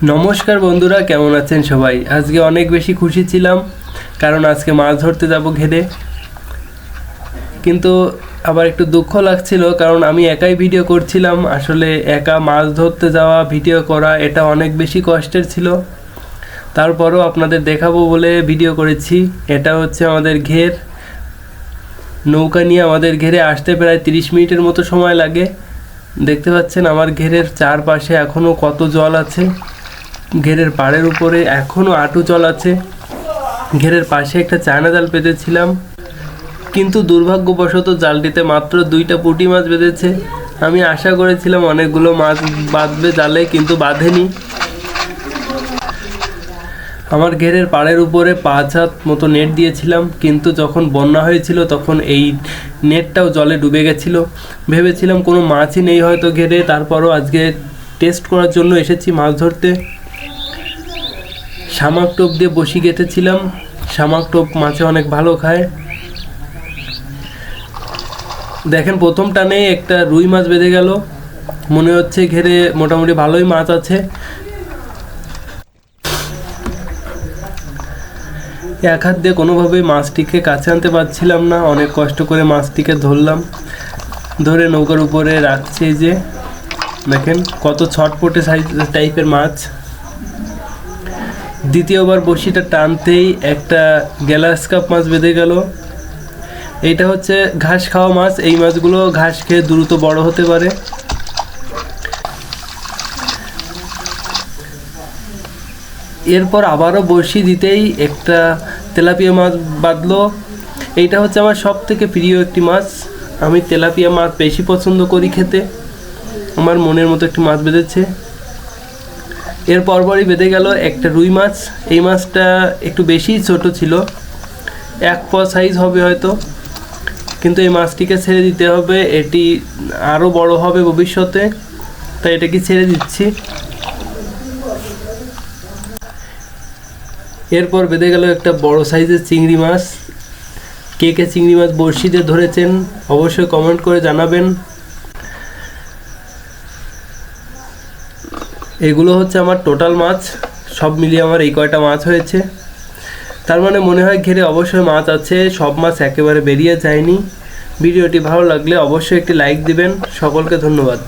নমস্কার বন্ধুরা, কেমন আছেন সবাই? আজকে অনেক বেশি খুশি ছিলাম কারণ আজকে মাছ ধরতে যাব ঘেরে। কিন্তু আবার একটু দুঃখ লাগছিল কারণ আমি একাই ভিডিও করছিলাম। আসলে একা মাছ ধরতে যাওয়া, ভিডিও করা এটা অনেক বেশি কষ্টের ছিল। তারপরও আপনাদের দেখাবো বলে ভিডিও করেছি। এটা হচ্ছে আমাদের ঘের। নৌকা নিয়ে আমাদের ঘেরে আসতে প্রায় 30 মিনিটের মতো সময় লাগে। দেখতে পাচ্ছেন আমার ঘেরের চারপাশে এখনও কত জল আছে। ঘেরের পাড়ের উপরে এখনও আঁটু জল আছে। ঘেরের পাশে একটা চায়না জাল পেতেছিলাম, কিন্তু দুর্ভাগ্যবশত জালটিতে মাত্র 2টা পুঁটি মাছ বেঁধেছে। আমি আশা করেছিলাম অনেকগুলো মাছ বাঁধবে জালে, কিন্তু বাঁধেনি। আমার ঘেরের পাড়ের উপরে 5 হাত মতো নেট দিয়েছিলাম, কিন্তু যখন বন্যা হয়েছিল তখন এই নেটটাও জলে ডুবে গেছিলো। ভেবেছিলাম কোনো মাছই নেই হয়তো ঘেরে। তারপরও আজকে টেস্ট করার জন্য এসেছি মাছ ধরতে। শামাক টোপ দিয়ে বসি কেটেছিলাম। শামাক টোপ মাছে অনেক ভালো খায়। দেখেন প্রথম টানে একটা রুই মাছ বেঁধে গেল। মনে হচ্ছে ঘেরে মোটামুটি ভালোই মাছ আছে। এক হাত দিয়ে কোনোভাবেই মাছটিকে কাছে আনতে পারছিলাম না। অনেক কষ্ট করে মাছটিকে ধরলাম। ধরে নৌকার উপরে রাখছি। যে দেখেন কত ছটপটে সাইজ টাইপের মাছ। দ্বিতীয়বার বড়শিটা টানতেই একটা গ্লাস কাপ মাছ বেঁধে গেল। এইটা হচ্ছে ঘাস খাওয়া মাছ। এই মাছগুলো ঘাস খেয়ে দ্রুত বড় হতে পারে। এরপর আবারও বড়শি দিতেই একটা তেলাপিয়া মাছ বাঁধলো। এইটা হচ্ছে আমার সব থেকে প্রিয় একটি মাছ। আমি তেলাপিয়া মাছ বেশি পছন্দ করি খেতে। আমার মনের মতো একটি মাছ বেঁধেছে। এর পরপরই বেঁধে গেল একটা রুই মাছ। এই মাছটা একটু বেশি ছোট ছিল, 1 পা সাইজ হবে হয়তো। কিন্তু এই মাছটিকে ছেড়ে দিতে হবে, এটি আরও বড় হবে ভবিষ্যতে, তাই এটাকে ছেড়ে দিচ্ছি। এরপর বেঁধে গেল একটা বড় সাইজের চিংড়ি মাছ। কে কে চিংড়ি মাছ বড়শি দিয়ে ধরেছেন অবশ্যই কমেন্ট করে জানাবেন। এগুলো হচ্ছে আমার টোটাল মাছ। সব মিলিয়ে আমার এই কয়টা মাছ হয়েছে। তার মানে মনে হয় ঘেরে অবশ্যই মাছ আছে। সব মাছ একেবারে বেরিয়ে যায়নি। ভিডিওটি ভালো লাগলে অবশ্যই একটি লাইক দিবেন। সকলকে ধন্যবাদ।